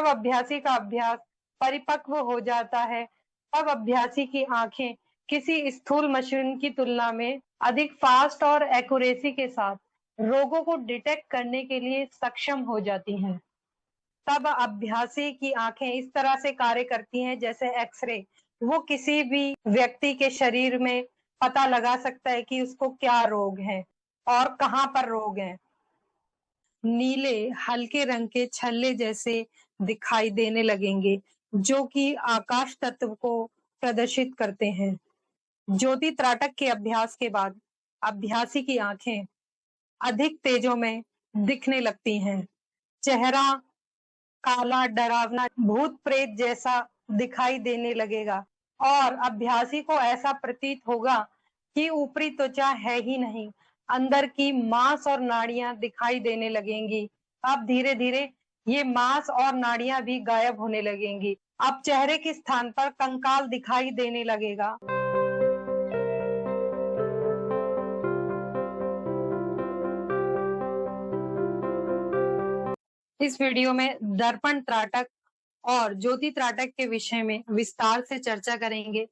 जब अभ्यासी का अभ्यास परिपक्व हो जाता है, तब अभ्यासी की आंखें किसी स्थूल मशीन की तुलना में अधिक फास्ट और एक्यूरेसी के साथ रोगों को डिटेक्ट करने के लिए सक्षम हो जाती हैं। तब अभ्यासी की आंखें इस तरह से कार्य करती हैं जैसे एक्सरे। वो किसी भी व्यक्ति के शरीर में पता लगा सकता है कि उसको क्या रोग है और कहाँ पर रोग है। नीले हल्के रंग के छल्ले जैसे दिखाई देने लगेंगे, जो कि आकाश तत्व को प्रदर्शित करते हैं। ज्योति त्राटक के अभ्यास के बाद अभ्यासी की आंखें अधिक तेजों में दिखने लगती हैं। चेहरा काला, डरावना, भूत प्रेत जैसा दिखाई देने लगेगा और अभ्यासी को ऐसा प्रतीत होगा कि ऊपरी त्वचा है ही नहीं, अंदर की मांस और नाड़ियां दिखाई देने लगेंगी। अब धीरे धीरे ये मांस और नाड़ियां भी गायब होने लगेंगी। अब चेहरे के स्थान पर कंकाल दिखाई देने लगेगा। इस वीडियो में दर्पण त्राटक और ज्योति त्राटक के विषय में विस्तार से चर्चा करेंगे।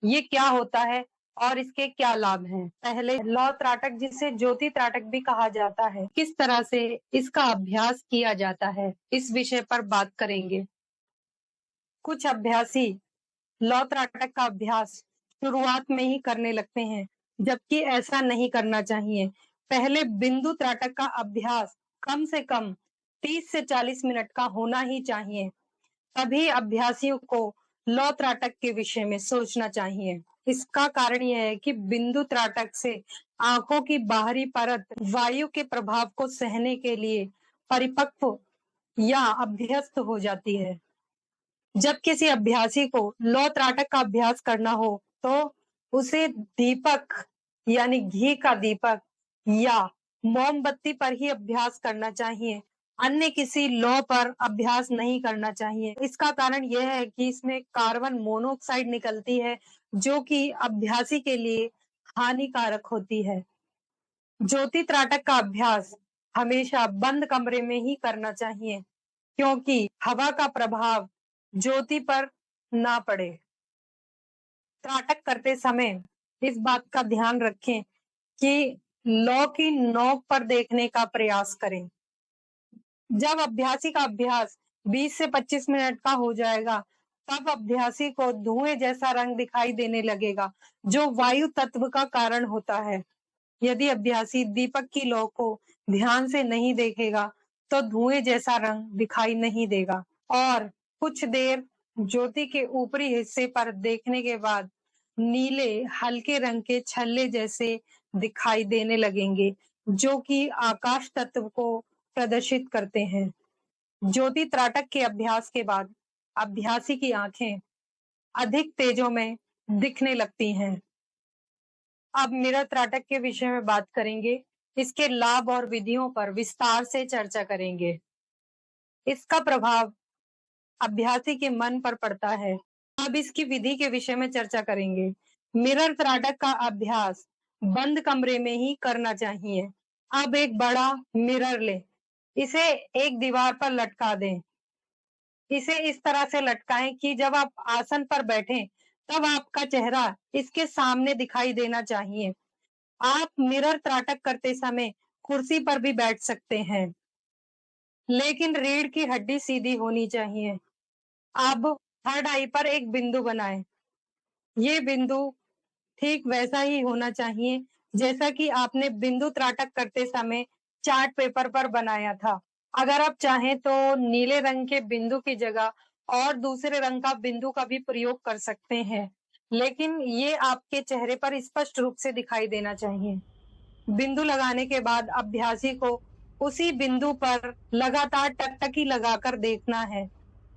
ये क्या होता है और इसके क्या लाभ हैं। पहले लौ त्राटक, जिसे ज्योति त्राटक भी कहा जाता है, किस तरह से इसका अभ्यास किया जाता है, इस विषय पर बात करेंगे। कुछ अभ्यासी लौ त्राटक का अभ्यास शुरुआत में ही करने लगते हैं, जबकि ऐसा नहीं करना चाहिए। पहले बिंदु त्राटक का अभ्यास कम से कम 30 से 40 मिनट का होना ही चाहिए। सभी अभ्यासियों को लौ त्राटक के विषय में सोचना चाहिए। इसका कारण यह है कि बिंदु त्राटक से आंखों की बाहरी परत वायु के प्रभाव को सहने के लिए परिपक्व या अभ्यस्त हो जाती है। जब किसी अभ्यासी को लौ त्राटक का अभ्यास करना हो तो उसे दीपक यानी घी का दीपक या मोमबत्ती पर ही अभ्यास करना चाहिए। अन्य किसी लौ पर अभ्यास नहीं करना चाहिए। इसका कारण यह है कि इसमें कार्बन मोनोऑक्साइड निकलती है, जो कि अभ्यासी के लिए हानिकारक होती है। ज्योति त्राटक का अभ्यास हमेशा बंद कमरे में ही करना चाहिए, क्योंकि हवा का प्रभाव ज्योति पर ना पड़े। त्राटक करते समय इस बात का ध्यान रखें कि लौ की नोक पर देखने का प्रयास करें। जब अभ्यासी का अभ्यास 20 से 25 मिनट का हो जाएगा, तब अभ्यासी को धुएं जैसा रंग दिखाई देने लगेगा, जो वायु तत्व का कारण होता है। यदि अभ्यासी दीपक की लौ को ध्यान से नहीं देखेगा, तो धुएं जैसा रंग दिखाई नहीं देगा और कुछ देर ज्योति के ऊपरी हिस्से पर देखने के बाद नीले हल्के रंग के छल्ले जैसे दिखाई देने लगेंगे, जो कि आकाश तत्व को प्रदर्शित करते हैं। ज्योति त्राटक के अभ्यास के बाद अभ्यासी की आंखें अधिक तेजों में दिखने लगती हैं। अब मिरर त्राटक के विषय में बात करेंगे। इसके लाभ और विधियों पर विस्तार से चर्चा करेंगे। इसका प्रभाव अभ्यासी के मन पर पड़ता है। अब इसकी विधि के विषय में चर्चा करेंगे। मिरर त्राटक का अभ्यास बंद कमरे में ही करना चाहिए। अब एक बड़ा मिरर लें, इसे एक दीवार पर लटका दें। इसे इस तरह से लटकाएं कि जब आप आसन पर बैठें, तब आपका चेहरा इसके सामने दिखाई देना चाहिए। आप मिरर त्राटक करते समय कुर्सी पर भी बैठ सकते हैं, लेकिन रीढ़ की हड्डी सीधी होनी चाहिए। अब थर्ड आई पर एक बिंदु बनाएं। ये बिंदु ठीक वैसा ही होना चाहिए जैसा कि आपने बिंदु त्राटक करते समय चार्ट पेपर पर बनाया था। अगर आप चाहें तो नीले रंग के बिंदु की जगह और दूसरे रंग का बिंदु का भी प्रयोग कर सकते हैं, लेकिन ये आपके चेहरे पर स्पष्ट रूप से दिखाई देना चाहिए। बिंदु लगाने के बाद अभ्यासी को उसी बिंदु पर लगातार टकटकी लगाकर देखना है।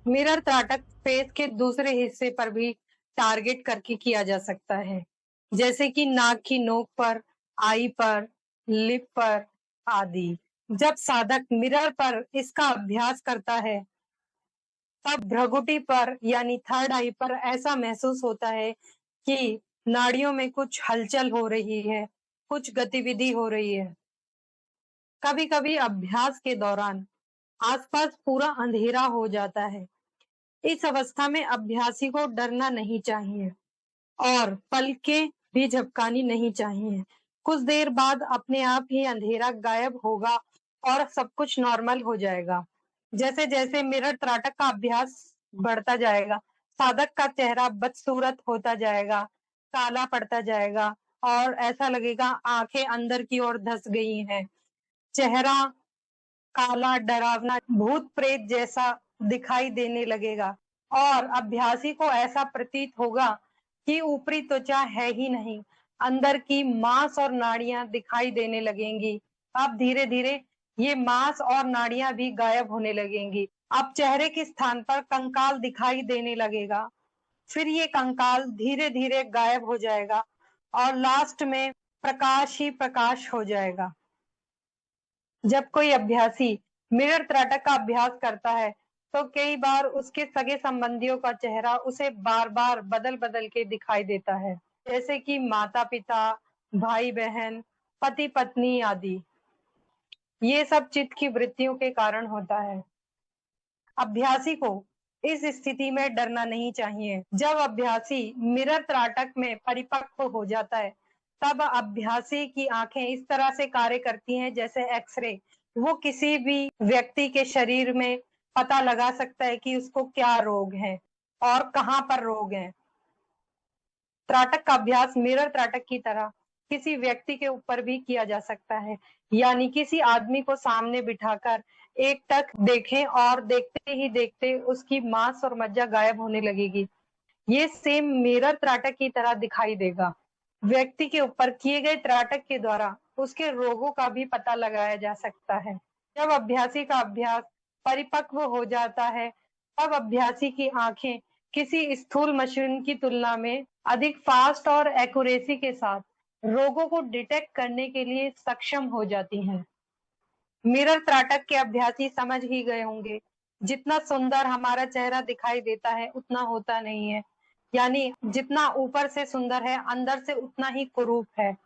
मिरर त्राटक फेस के दूसरे हिस्से पर भी टारगेट करके किया जा सकता है, जैसे कि नाक की नोक पर, आई पर, लिप पर आदि। जब साधक मिरर पर इसका अभ्यास करता है, तब भ्रगुटी पर यानी थर्ड आई पर ऐसा महसूस होता है कि नाड़ियों में कुछ हलचल हो रही है, कुछ गतिविधि हो रही है। कभी-कभी अभ्यास के दौरान आसपास पूरा अंधेरा हो जाता है। इस अवस्था में अभ्यासी को डरना नहीं चाहिए और पलकें भी झपकानी नहीं चाहिए। कुछ देर बाद अपने आप ही अंधेरा गायब होगा और सब कुछ नॉर्मल हो जाएगा। जैसे-जैसे मिरर त्राटक का अभ्यास बढ़ता जाएगा, साधक का चेहरा बदसूरत होता जाएगा, काला पड़ता जाएगा और ऐसा लगेगा आँखें अंदर की ओर धँस गई हैं। चेहरा काला, डरावना, भूत-प्रेत जैसा दिखाई देने लगेगा और अभ्यासी को ऐसा प्रतीत होगा कि ऊपरी त्वचा है ही नहीं, अंदर की मांस और नाड़ियाँ दिखाई देने लगेंगी। अब धीरे-धीरे ये मांस और नाड़ियाँ भी गायब होने लगेंगी। अब चेहरे के स्थान पर कंकाल दिखाई देने लगेगा। फिर ये कंकाल धीरे-धीरे गायब हो जाएगा और लास्ट में प्रकाश ही प्रकाश हो जाएगा। जब कोई अभ्यासी मिरर त्राटक का अभ्यास करता है, तो कई बार उसके सगे संबंधियों का चेहरा उसे बार-बार बदल-बदल के दिखाई देता है, जैसे कि माता-पिता, भाई-बहन, पति-पत्नी आदि। ये सब चित्त की वृत्तियों के कारण होता है। अभ्यासी को इस स्थिति में डरना नहीं चाहिए। जब अभ्यासी मिरर त्राटक में परिपक्व हो जाता है, तब अभ्यासी की आंखें इस तरह से कार्य करती हैं जैसे एक्स-रे। वो किसी भी व्यक्ति के शरीर में पता लगा सकता है कि उसको क्या रोग है और कहाँ पर रोग है। त्राटक का अभ्यास मिरर त्राटक की तरह किसी व्यक्ति के ऊपर भी किया जा सकता है, यानी किसी आदमी को सामने बिठाकर एकटक देखें और देखते ही देखते उसकी मांस और मज्जा गायब होने लगेगी। ये सेम मिरर त्राटक की तरह दिखाई देगा। व्यक्ति के ऊपर किए गए त्राटक के द्वारा उसके रोगों का भी पता लगाया जा सकता है। जब अभ्यासी का अभ्यास परिपक्व हो जाता है, तब अभ्यासी की आंखें किसी स्थूल मशीन की तुलना में अधिक फास्ट और एक्यूरेसी के साथ रोगों को डिटेक्ट करने के लिए सक्षम हो जाती हैं। मिरर त्राटक के अभ्यासी समझ ही गए होंगे, जितना सुंदर हमारा चेहरा दिखाई देता है, उतना होता नहीं है। यानी जितना ऊपर से सुंदर है, अंदर से उतना ही कुरूप है।